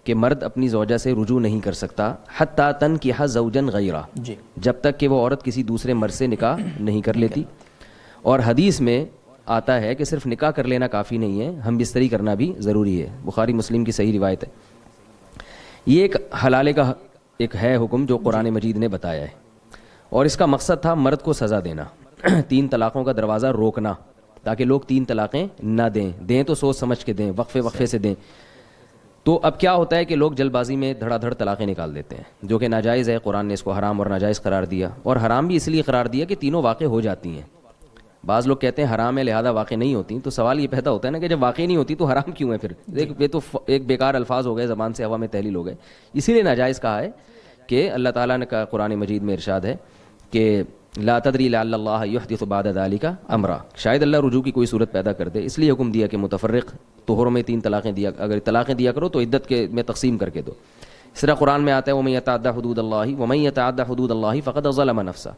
کہ مرد اپنی زوجہ سے رجوع نہیں کر سکتا حتیٰ تنکح زوجا غیرہ، جب تک کہ وہ عورت کسی دوسرے مرد سے نکاح نہیں کر لیتی. اور حدیث میں آتا ہے کہ صرف نکاح کر لینا کافی نہیں ہے، ہم بستری کرنا بھی ضروری ہے. بخاری مسلم کی صحیح روایت ہے. یہ ایک حلالے کا ایک ہے حکم جو قرآن مجید نے بتایا ہے، اور اس کا مقصد تھا مرد کو سزا دینا، 3 طلاقوں کا دروازہ روکنا تاکہ لوگ 3 طلاقیں نہ دیں تو سوچ سمجھ کے دیں، وقفے سے دیں. تو اب کیا ہوتا ہے کہ لوگ جلد بازی میں دھڑا دھڑ طلاقیں نکال دیتے ہیں، جو کہ ناجائز ہے. قرآن نے اس کو حرام اور ناجائز قرار دیا، اور حرام بھی اس لیے قرار دیا کہ تینوں واقع ہو جاتی ہیں. بعض لوگ کہتے ہیں حرام ہے لہذا واقع نہیں ہوتی، تو سوال یہ پیدا ہوتا ہے نا کہ جب واقع نہیں ہوتی تو حرام کیوں ہے پھر؟ یہ تو ایک بیکار الفاظ ہو گئے، زبان سے ہوا میں تحلیل ہو گئے. اسی لیے ناجائز کہا ہے کہ اللہ تعالیٰ نے کہا قرآن مجید میں ارشاد ہے کہ لا تدری لعل اللہ یحدث بعد ذلک امرا، شاید اللہ رجوع کی کوئی صورت پیدا کر دے، اس لیے حکم دیا کہ متفرق طہروں میں 3 طلاقیں دیا، اگر طلاقیں دیا کرو تو عدت کے میں تقسیم کر کے دو. اس طرح قرآن میں آتا ہے ومن یتعدی حدود اللہ ومن یتعدی حدود اللہ فقد ظلم نفسہ.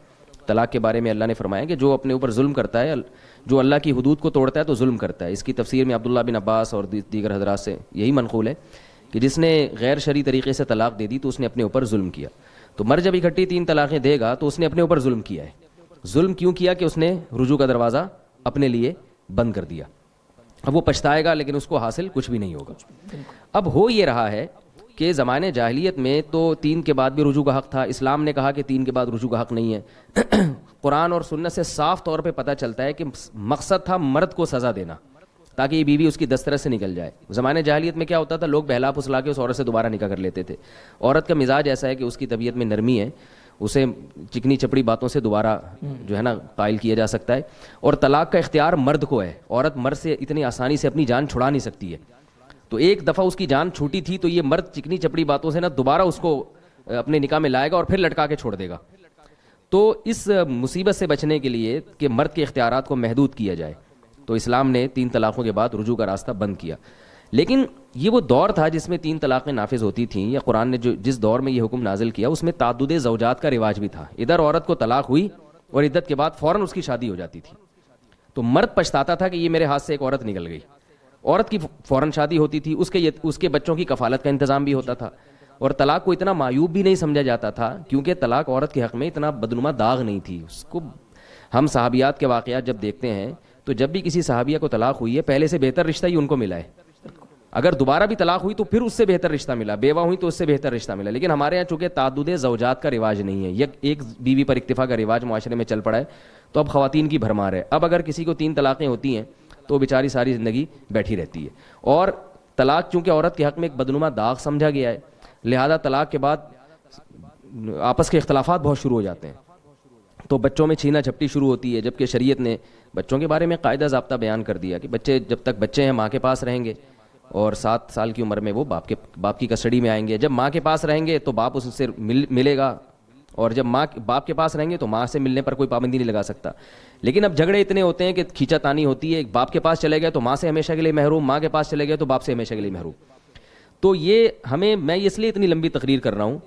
طلاق کے بارے میں اللہ نے فرمایا کہ جو اپنے اوپر ظلم کرتا ہے، جو اللہ کی حدود کو توڑتا ہے تو ظلم کرتا ہے. اس کی تفسیر میں عبداللہ بن عباس اور دیگر حضرات سے یہی منقول ہے کہ جس نے غیر شرعی طریقے سے طلاق دے دی تو اس نے اپنے اوپر ظلم کیا. تو مرد جب اکٹھی 3 طلاقیں دے گا تو اس نے اپنے اوپر ظلم کیا ہے. ظلم کیوں کیا؟ کہ اس نے رجوع کا دروازہ اپنے لیے بند کر دیا. اب وہ پچھتائے گا لیکن اس کو حاصل کچھ بھی نہیں ہوگا. اب ہو یہ رہا ہے کہ زمانے جاہلیت میں تو 3 کے بعد بھی رجوع کا حق تھا. اسلام نے کہا کہ 3 کے بعد رجوع کا حق نہیں ہے. قرآن اور سنت سے صاف طور پہ پتہ چلتا ہے کہ مقصد تھا مرد کو سزا دینا تاکہ یہ بیوی اس کی دسترس سے نکل جائے. زمانے جاہلیت میں کیا ہوتا تھا؟ لوگ بہلا پھسلا کے اس عورت سے دوبارہ نکاح کر لیتے تھے. عورت کا مزاج ایسا ہے کہ اس کی طبیعت میں نرمی ہے، اسے چکنی چپڑی باتوں سے دوبارہ جو ہے نا قائل کیا جا سکتا ہے. اور طلاق کا اختیار مرد کو ہے. عورت مرد سے اتنی آسانی سے اپنی جان چھڑا نہیں سکتی ہے. تو ایک دفعہ اس کی جان چھوٹی تھی تو یہ مرد چکنی چپڑی باتوں سے نا دوبارہ اس کو اپنے نکاح میں لائے گا اور پھر لٹکا کے چھوڑ دے گا. تو اس مصیبت سے بچنے کے لیے کہ مرد کے اختیارات کو محدود کیا جائے تو اسلام نے 3 طلاقوں کے بعد رجوع کا راستہ بند کیا. لیکن یہ وہ دور تھا جس میں 3 طلاقیں نافذ ہوتی تھیں، یا قرآن نے جس دور میں یہ حکم نازل کیا اس میں تعدد زوجات کا رواج بھی تھا. ادھر عورت کو طلاق ہوئی اور عدت کے بعد فوراً اس کی شادی ہو جاتی تھی. تو مرد پچھتاتا تھا کہ یہ میرے ہاتھ سے ایک عورت نکل گئی. عورت کی فوراً شادی ہوتی تھی، اس کے بچوں کی کفالت کا انتظام بھی ہوتا تھا. اور طلاق کو اتنا معیوب بھی نہیں سمجھا جاتا تھا کیونکہ طلاق عورت کے حق میں اتنا بدنما داغ نہیں تھی. اس کو ہم صحابیات کے واقعات جب دیکھتے ہیں تو جب بھی کسی صحابیہ کو طلاق ہوئی ہے پہلے سے بہتر رشتہ ہی ان کو ملا ہے. اگر دوبارہ بھی طلاق ہوئی تو پھر اس سے بہتر رشتہ ملا، بیوہ ہوئی تو اس سے بہتر رشتہ ملا. لیکن ہمارے یہاں چونکہ تعدد زوجات کا رواج نہیں ہے، ایک بیوی پر اکتفا کا رواج معاشرے میں چل پڑا ہے، تو اب خواتین کی بھرمار ہے. اب اگر کسی کو 3 طلاقیں ہوتی ہیں تو بیچاری ساری زندگی بیٹھی رہتی ہے. اور طلاق چونکہ عورت کے حق میں ایک بدنما داغ سمجھا گیا ہے، لہذا طلاق کے بعد آپس کے اختلافات بہت شروع ہو جاتے ہیں. تو بچوں میں چھینا جھپٹی شروع ہوتی ہے، جبکہ شریعت نے بچوں کے بارے میں قاعدہ ضابطہ بیان کر دیا کہ بچے جب تک بچے ہیں ماں کے پاس رہیں گے، اور 7 سال کی عمر میں وہ باپ کی کسٹڈی میں آئیں گے. جب ماں کے پاس رہیں گے تو باپ اس سے ملے گا، اور جب باپ کے پاس رہیں گے تو ماں سے ملنے پر کوئی پابندی نہیں لگا سکتا. لیکن اب جھگڑے اتنے ہوتے ہیں کہ کھینچا تانی ہوتی ہے. باپ کے پاس چلے گئے تو ماں سے ہمیشہ کے لیے محروم، ماں کے پاس چلے گئے تو باپ سے ہمیشہ کے لیے محروم. تو یہ میں اس لیے اتنی لمبی تقریر کر رہا ہوں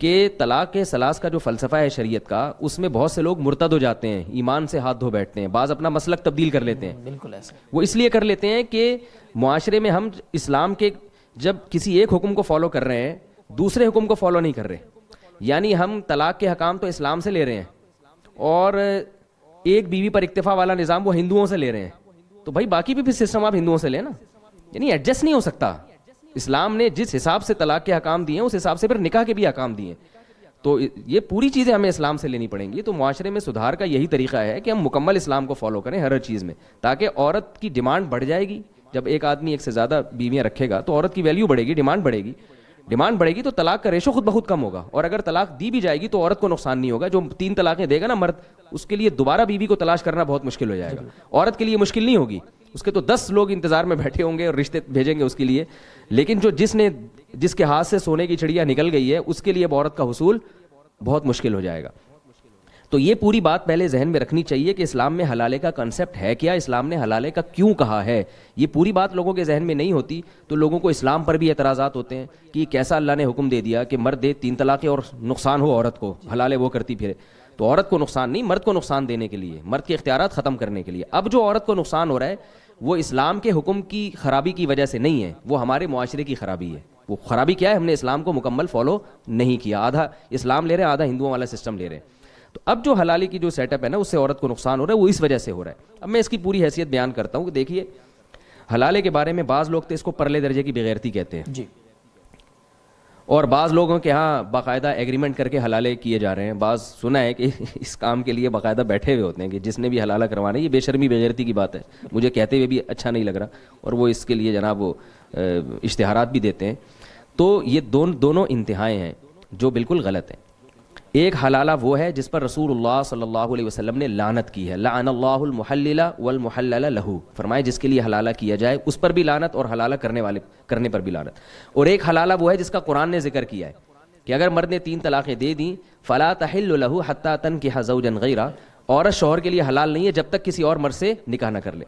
کہ طلاق کے ثلاث کا جو فلسفہ ہے شریعت کا، اس میں بہت سے لوگ مرتد ہو جاتے ہیں، ایمان سے ہاتھ دھو بیٹھتے ہیں، بعض اپنا مسلک تبدیل کر لیتے ہیں. بالکل ایسا وہ اس لیے کر لیتے ہیں کہ معاشرے میں ہم اسلام کے جب کسی ایک حکم کو فالو کر رہے ہیں دوسرے حکم کو فالو نہیں کر رہے. یعنی ہم طلاق کے حکام تو اسلام سے لے رہے ہیں اور ایک بیوی پر اکتفا والا نظام وہ ہندوؤں سے لے رہے ہیں. تو بھائی باقی بھی پھر سسٹم آپ ہندوؤں سے لیں نا. یعنی ایڈجسٹ نہیں ہو سکتا. اسلام نے جس حساب سے طلاق کے حکام دیے ہیں اس حساب سے پھر نکاح کے بھی حکام دیے ہیں. تو یہ پوری چیزیں ہمیں اسلام سے لینی پڑیں گی. تو معاشرے میں سدھار کا یہی طریقہ ہے کہ ہم مکمل اسلام کو فالو کریں ہر چیز میں، تاکہ عورت کی ڈیمانڈ بڑھ جائے گی. جب ایک آدمی ایک سے زیادہ بیویاں رکھے گا تو عورت کی ویلیو بڑھے گی، ڈیمانڈ بڑھے گی تو طلاق کا ریشو خود بخود کم ہوگا. اور اگر طلاق دی بھی جائے گی تو عورت کو نقصان نہیں ہوگا. جو 3 طلاقیں دے گا نا مرد، اس کے لیے دوبارہ بیوی کو تلاش کرنا بہت مشکل ہو جائے گا. عورت کے لیے مشکل نہیں ہوگی، اس کے تو 10 لوگ انتظار میں بیٹھے ہوں گے اور رشتے بھیجیں گے اس کے لیے. لیکن جس کے ہاتھ سے سونے کی چڑیا نکل گئی ہے اس کے لیے اب عورت کا حصول بہت مشکل ہو جائے گا. تو یہ پوری بات پہلے ذہن میں رکھنی چاہیے کہ اسلام میں حلالے کا کنسیپٹ ہے کیا، اسلام نے حلالے کا کیوں کہا ہے. یہ پوری بات لوگوں کے ذہن میں نہیں ہوتی تو لوگوں کو اسلام پر بھی اعتراضات ہوتے ہیں کہ کیسا اللہ نے حکم دے دیا کہ مرد دے 3 طلاقیں اور نقصان ہو عورت کو، حلالے وہ کرتی پھرے. تو عورت کو نقصان نہیں، مرد کو نقصان دینے کے لیے، مرد کے اختیارات ختم کرنے کے لیے. اب جو عورت کو نقصان ہو رہا ہے وہ اسلام کے حکم کی خرابی کی وجہ سے نہیں ہے، وہ ہمارے معاشرے کی خرابی ہے. وہ خرابی کیا ہے؟ ہم نے اسلام کو مکمل فالو نہیں کیا، آدھا اسلام لے رہے ہیں، آدھا ہندوؤں والا سسٹم لے رہے ہیں. تو اب جو حلالی کی جو سیٹ اپ ہے نا، اس سے عورت کو نقصان ہو رہا ہے، وہ اس وجہ سے ہو رہا ہے. اب میں اس کی پوری حیثیت بیان کرتا ہوں کہ دیکھیے حلالے کے بارے میں بعض لوگ تو اس کو پرلے درجے کی بغیرتی کہتے ہیں جی، اور بعض لوگوں کے ہاں باقاعدہ ایگریمنٹ کر کے حلالے کیے جا رہے ہیں. بعض سنا ہے کہ اس کام کے لیے باقاعدہ بیٹھے ہوئے ہوتے ہیں کہ جس نے بھی حلالہ کروانا ہے. یہ بے شرمی بغیرتی کی بات ہے، مجھے کہتے ہوئے بھی اچھا نہیں لگ رہا، اور وہ اس کے لیے جناب وہ اشتہارات بھی دیتے ہیں. تو یہ دونوں انتہائیں ہیں جو بالکل غلط ہیں. ایک حلالہ وہ ہے جس پر رسول اللہ صلی اللہ علیہ وسلم نے لعنت کی ہے، لعن اللہ المحلل والمحلل لہ، فرمائے جس کے لیے حلالہ کیا جائے اس پر بھی لعنت اور حلالہ کرنے پر بھی لعنت. اور ایک حلالہ وہ ہے جس کا قرآن نے ذکر کیا ہے کہ اگر مرد نے 3 طلاقیں دے دیں فلا تحل لہ حتی تنکح زوجا غیرہ، عورت شوہر کے لیے حلال نہیں ہے جب تک کسی اور مرد سے نکاح نہ کر لے.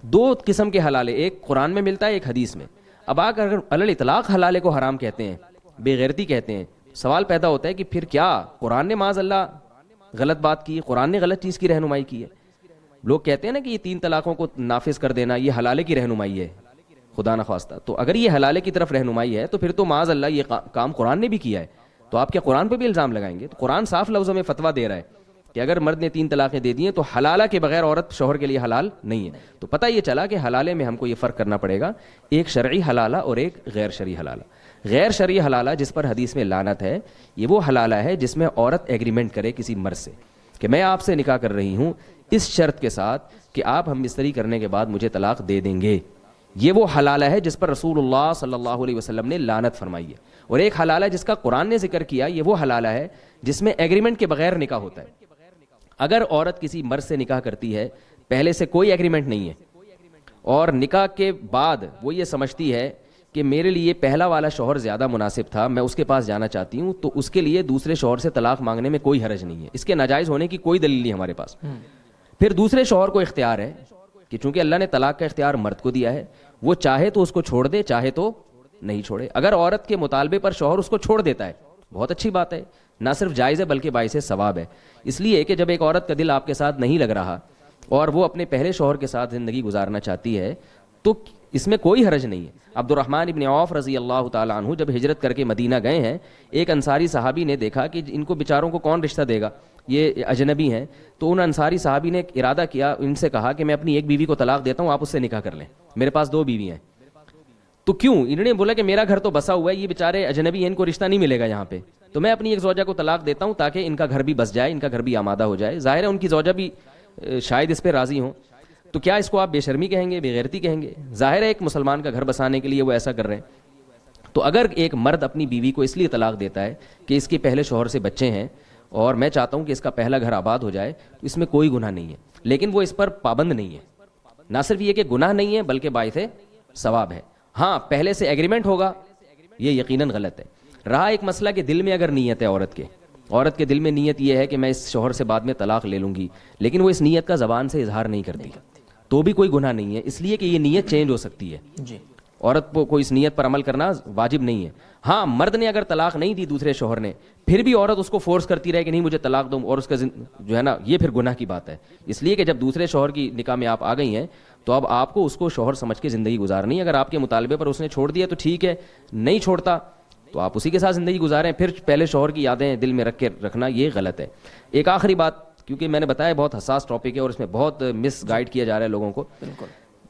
2 قسم کے حلالے، ایک قرآن میں ملتا ہے، ایک حدیث میں. اب اگر علی الاطلاق حلالے کو حرام کہتے ہیں، بے غیرتی کہتے ہیں، سوال پیدا ہوتا ہے کہ پھر کیا قرآن نے معاذ اللہ غلط بات کی، قرآن نے غلط چیز کی رہنمائی کی ہے. لوگ کہتے ہیں نا کہ یہ 3 طلاقوں کو نافذ کر دینا یہ حلالے کی رہنمائی ہے، خدا نخواستہ. تو اگر یہ حلالے کی طرف رہنمائی ہے تو پھر تو معاذ اللہ یہ کام قرآن نے بھی کیا ہے، تو آپ کیا قرآن پہ بھی الزام لگائیں گے؟ تو قرآن صاف لفظوں میں فتویٰ دے رہا ہے کہ اگر مرد نے 3 طلاقیں دے دی ہیں تو حلالہ کے بغیر عورت شوہر کے لیے حلال نہیں ہے. تو پتہ یہ چلا کہ حلالے میں ہم کو یہ فرق کرنا پڑے گا، ایک شرعی حلالہ اور ایک غیر شرعی حلالہ. غیر شرعی حلالہ جس پر حدیث میں لعنت ہے، یہ وہ حلالہ ہے جس میں عورت ایگریمنٹ کرے کسی مرد سے کہ میں آپ سے نکاح کر رہی ہوں اس شرط کے ساتھ کہ آپ ہم بستری کرنے کے بعد مجھے طلاق دے دیں گے. یہ وہ حلالہ ہے جس پر رسول اللہ صلی اللہ علیہ وسلم نے لعنت فرمائی ہے. اور ایک حلالہ جس کا قرآن نے ذکر کیا، یہ وہ حلالہ ہے جس میں ایگریمنٹ کے بغیر نکاح ہوتا ہے. اگر عورت کسی مرد سے نکاح کرتی ہے، پہلے سے کوئی ایگریمنٹ نہیں ہے، اور نکاح کے بعد وہ یہ سمجھتی ہے کہ میرے لیے پہلا والا شوہر زیادہ مناسب تھا، میں اس کے پاس جانا چاہتی ہوں، تو اس کے لیے دوسرے شوہر سے طلاق مانگنے میں کوئی حرج نہیں ہے. اس کے ناجائز ہونے کی کوئی دلیل نہیں ہمارے پاس. پھر دوسرے شوہر کو اختیار ہے کہ چونکہ اللہ نے طلاق کا اختیار مرد کو دیا ہے، وہ چاہے تو اس کو چھوڑ دے، چاہے تو نہیں چھوڑے. اگر عورت کے مطالبے پر شوہر اس کو چھوڑ دیتا ہے، بہت اچھی بات ہے، نہ صرف جائز ہے بلکہ باعث ثواب ہے. اس لیے کہ جب ایک عورت کا دل آپ کے ساتھ نہیں لگ رہا اور وہ اپنے پہلے شوہر کے ساتھ زندگی گزارنا چاہتی ہے تو اس میں کوئی حرج نہیں ہے. عبد الرحمن ابن عوف رضی اللہ تعالیٰ عنہ جب ہجرت کر کے مدینہ گئے ہیں، ایک انصاری صحابی نے دیکھا کہ ان کو بیچاروں کو کون رشتہ دے گا، یہ اجنبی ہیں. تو ان انصاری صحابی نے ارادہ کیا، ان سے کہا کہ میں اپنی ایک بیوی کو طلاق دیتا ہوں، آپ اس سے نکاح کر لیں، میرے پاس 2 بیوی ہیں. تو کیوں؟ انہوں نے بولا کہ میرا گھر تو بسا ہوا ہے، یہ بیچارے اجنبی ہیں، ان کو رشتہ نہیں ملے گا یہاں پہ، تو میں اپنی ایک زوجہ کو طلاق دیتا ہوں تاکہ ان کا گھر بھی بس جائے، ان کا گھر بھی آمادہ ہو جائے. ظاہر ہے ان کی زوجہ بھی شاید اس پہ راضی ہوں. تو کیا اس کو آپ بے شرمی کہیں گے، بے غیرتی کہیں گے؟ ظاہر ہے ایک مسلمان کا گھر بسانے کے لیے وہ ایسا کر رہے ہیں. تو اگر ایک مرد اپنی بیوی کو اس لیے طلاق دیتا ہے کہ اس کے پہلے شوہر سے بچے ہیں اور میں چاہتا ہوں کہ اس کا پہلا گھر آباد ہو جائے، تو اس میں کوئی گناہ نہیں ہے. لیکن وہ اس پر پابند نہیں ہے. نہ صرف یہ کہ گناہ نہیں ہے بلکہ باعث ثواب ہے. ہاں پہلے سے ایگریمنٹ ہوگا، یہ یقیناً غلط ہے. رہا ایک مسئلہ کہ دل میں اگر نیت ہے عورت کے دل میں نیت یہ ہے کہ میں اس شوہر سے بعد میں طلاق لے لوں گی، لیکن وہ اس نیت کا زبان سے اظہار نہیں کرتی، تو بھی کوئی گناہ نہیں ہے، اس لیے کہ یہ نیت چینج ہو سکتی ہے. جی، عورت کو اس نیت پر عمل کرنا واجب نہیں ہے. ہاں مرد نے اگر طلاق نہیں دی دوسرے شوہر نے، پھر بھی عورت اس کو فورس کرتی رہے کہ نہیں مجھے طلاق دو، اور اس کا جو ہے نا یہ پھر گناہ کی بات ہے. اس لیے کہ جب دوسرے شوہر کی نکاح میں آپ آ گئی ہیں تو اب آپ کو اس کو شوہر سمجھ کے زندگی گزارنی ہے. اگر آپ کے مطالبے پر اس نے چھوڑ دیا تو ٹھیک ہے، نہیں چھوڑتا تو آپ اسی کے ساتھ زندگی گزاریں. پھر پہلے شوہر کی یادیں دل میں رکھ کے رکھنا یہ غلط ہے. ایک آخری بات، کیونکہ میں نے بتایا بہت حساس ٹاپک ہے اور اس میں بہت مس گائیڈ کیا جا رہا ہے لوگوں کو. بالکل.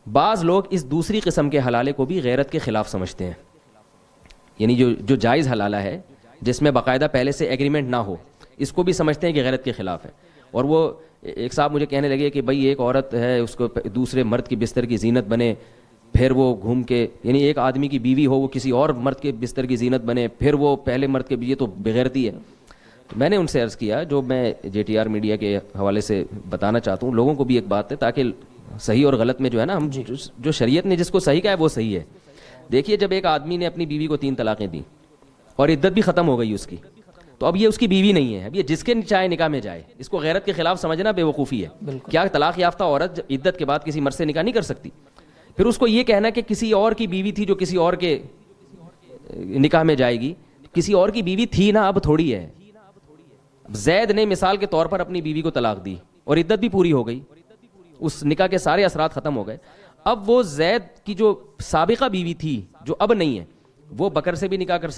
بعض لوگ اس دوسری قسم کے حلالے کو بھی غیرت کے خلاف سمجھتے ہیں، یعنی جو جائز حلالہ ہے جس میں باقاعدہ پہلے سے ایگریمنٹ نہ ہو، اس کو بھی سمجھتے ہیں کہ غیرت کے خلاف ہے. اور وہ ایک صاحب مجھے کہنے لگے کہ بھائی ایک عورت ہے، اس کو دوسرے مرد کی بستر کی زینت بنے، پھر وہ گھوم کے، یعنی ایک آدمی کی بیوی ہو وہ کسی اور مرد کے بستر کی زینت بنے، پھر وہ پہلے مرد کے، یہ تو بغیرتی ہے. تو میں نے ان سے عرض کیا، جو میں JTR میڈیا کے حوالے سے بتانا چاہتا ہوں لوگوں کو بھی ایک بات ہے تاکہ صحیح اور غلط میں جو ہے نا ہم جو شریعت نے جس کو صحیح کہا ہے وہ صحیح ہے. دیکھیے جب ایک آدمی نے اپنی بیوی کو 3 طلاقیں دیں اور عدت بھی ختم ہو گئی اس کی، تو اب یہ اس کی بیوی نہیں ہے، اب یہ جس کے چاہے نکاح میں جائے. اس کو غیرت کے خلاف سمجھنا بے وقوفی ہے. کیا طلاق یافتہ عورت عدت کے بعد کسی مرد سے نکاح نہیں کر سکتی؟ پھر اس کو یہ کہنا کہ کسی اور کی بیوی تھی جو کسی اور کے نکاح میں جائے گی، کسی اور کی بیوی تھی نا، اب تھوڑی ہے. زید نے مثال کے طور پر اپنی بیوی کو طلاق دی اور عدت بھی پوری ہو گئی، اس نکاح کے سارے اثرات ختم ہو گئے. اب وہ زید کی جو سابقہ بیوی تھی جو اب نہیں ہے، وہ بکر سے بھی نکاح کر